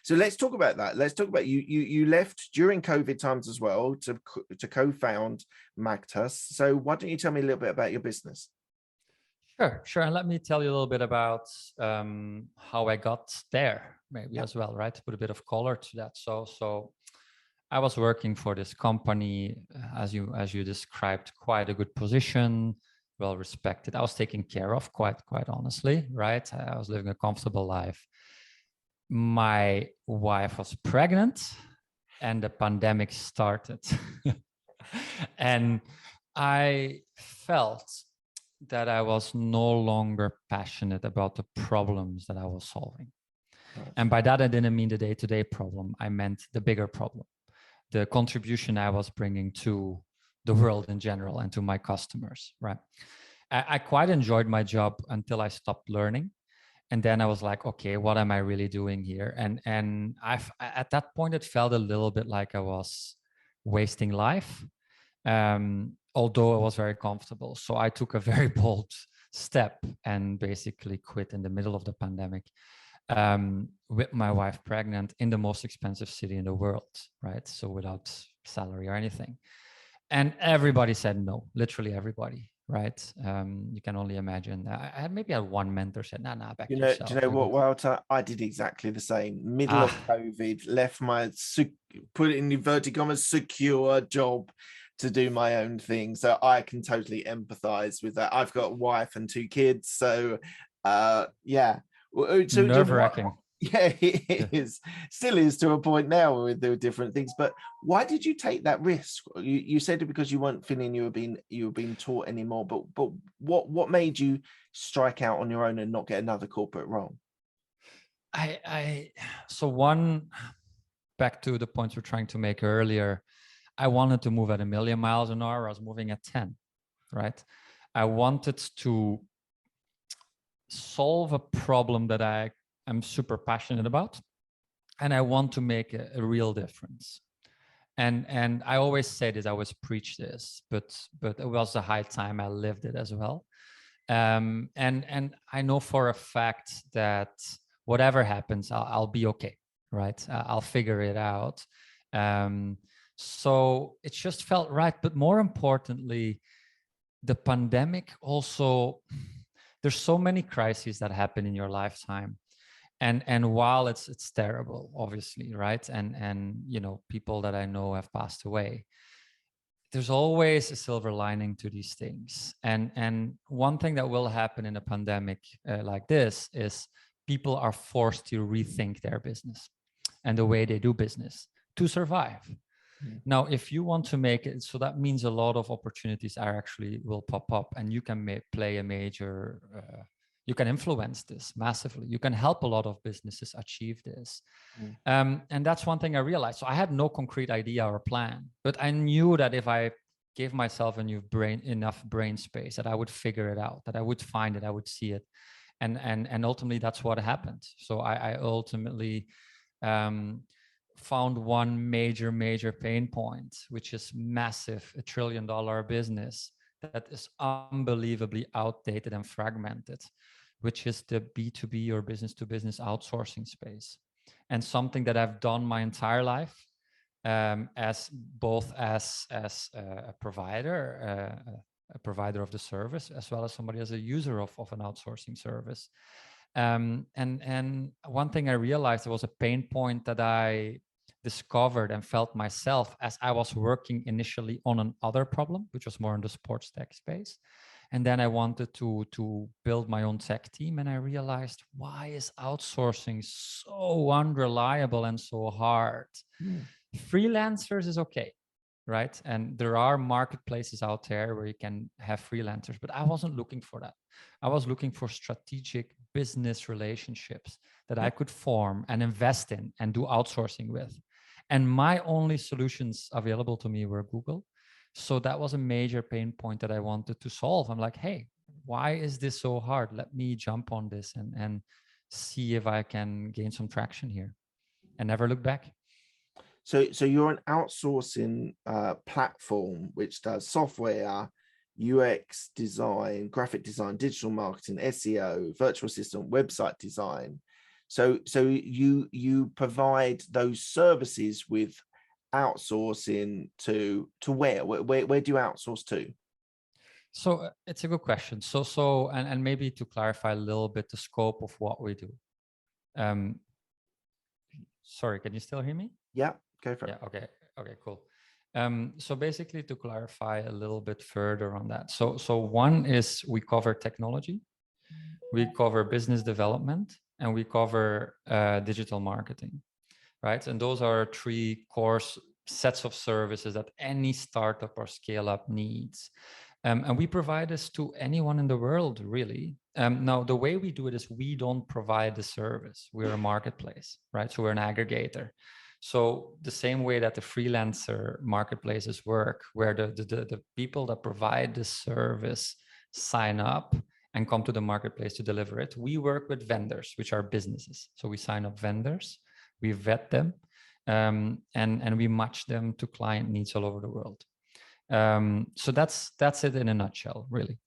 So let's talk about that. Let's talk about you left during COVID times as well to co-found Mangtas. So why don't you tell me a little bit about your business? Sure. And let me tell you a little bit about how I got there, maybe as well, right? To put a bit of color to that. So I was working for this company, as you described, quite a good position, well respected. I was taken care of, quite honestly, right? I was living a comfortable life. My wife was pregnant, and the pandemic started, and I felt that I was no longer passionate about the problems that I was solving. Right. And by that, I didn't mean the day-to-day problem. I meant the bigger problem, the contribution I was bringing to the world in general and to my customers, right? I quite enjoyed my job until I stopped learning. And then I was like, okay, what am I really doing here? And at that point, it felt a little bit like I was wasting life. Although I was very comfortable. So I took a very bold step and basically quit in the middle of the pandemic, with my wife pregnant in the most expensive city in the world, right? So without salary or anything. And everybody said no, literally everybody, right? You can only imagine. I maybe had one mentor said, nah, back to yourself. Do you know what, Wouter? I did exactly the same. Middle of COVID, left my, put it in inverted commas, secure job to do my own thing. So I can totally empathize with that. I've got a wife and 2 kids. So yeah. So nerve-wracking. Yeah, it is. Still is to a point now with the different things. But why did you take that risk? You said it because you weren't feeling you were being taught anymore. But what made you strike out on your own and not get another corporate role? So one, back to the points we're trying to make earlier, I wanted to move at 1,000,000 miles an hour. I was moving at 10, right? I wanted to solve a problem that I am super passionate about, and I want to make a real difference. And I always say this, I always preach this, but it was a high time I lived it as well. And I know for a fact that whatever happens, I'll be okay, right? I'll figure it out. So it just felt right. But more importantly, the pandemic also, there's so many crises that happen in your lifetime. And while it's terrible, obviously, right? And you know, people that I know have passed away, there's always a silver lining to these things. And one thing that will happen in a pandemic like this is people are forced to rethink their business and the way they do business to survive. Now, if you want to make it, so that means a lot of opportunities are actually will pop up, and you can play a major, you can influence this massively. You can help a lot of businesses achieve this. And that's one thing I realized. So I had no concrete idea or plan, but I knew that if I gave myself enough brain space, that I would figure it out, that I would find it, I would see it. And ultimately that's what happened. So I ultimately, found one major pain point, which is massive, $1 trillion business that is unbelievably outdated and fragmented, which is the B2B or business to business outsourcing space. And something that I've done my entire life, as both as a provider of the service, as well as somebody as a user of an outsourcing service. And one thing I realized, there was a pain point that I discovered and felt myself as I was working initially on another problem, which was more in the sports tech space. And then I wanted to build my own tech team. And I realized, why is outsourcing so unreliable and so hard? Freelancers is okay, right? And there are marketplaces out there where you can have freelancers, but I wasn't looking for that. I was looking for strategic business relationships that I could form and invest in and do outsourcing with. And my only solutions available to me were Google. So that was a major pain point that I wanted to solve. I'm like, hey, why is this so hard? Let me jump on this and see if I can gain some traction here, and never look back. So you're an outsourcing platform which does software, UX design, graphic design, digital marketing, SEO, virtual assistant, website design. So you provide those services with outsourcing to where? Where do you outsource to? So it's a good question. And maybe to clarify a little bit the scope of what we do. Sorry, can you still hear me? Yeah, go for it. Yeah. Okay. Cool. So basically, to clarify a little bit further on that. So one is we cover technology, we cover business development, and we cover digital marketing, right? And those are three core sets of services that any startup or scale up needs. And we provide this to anyone in the world, really. Now, the way we do it is we don't provide the service. We're a marketplace, right? So we're an aggregator. So the same way that the freelancer marketplaces work, where the people that provide the service sign up and come to the marketplace to deliver it, we work with vendors, which are businesses. So we sign up vendors, we vet them, and we match them to client needs all over the world. So that's it in a nutshell, really.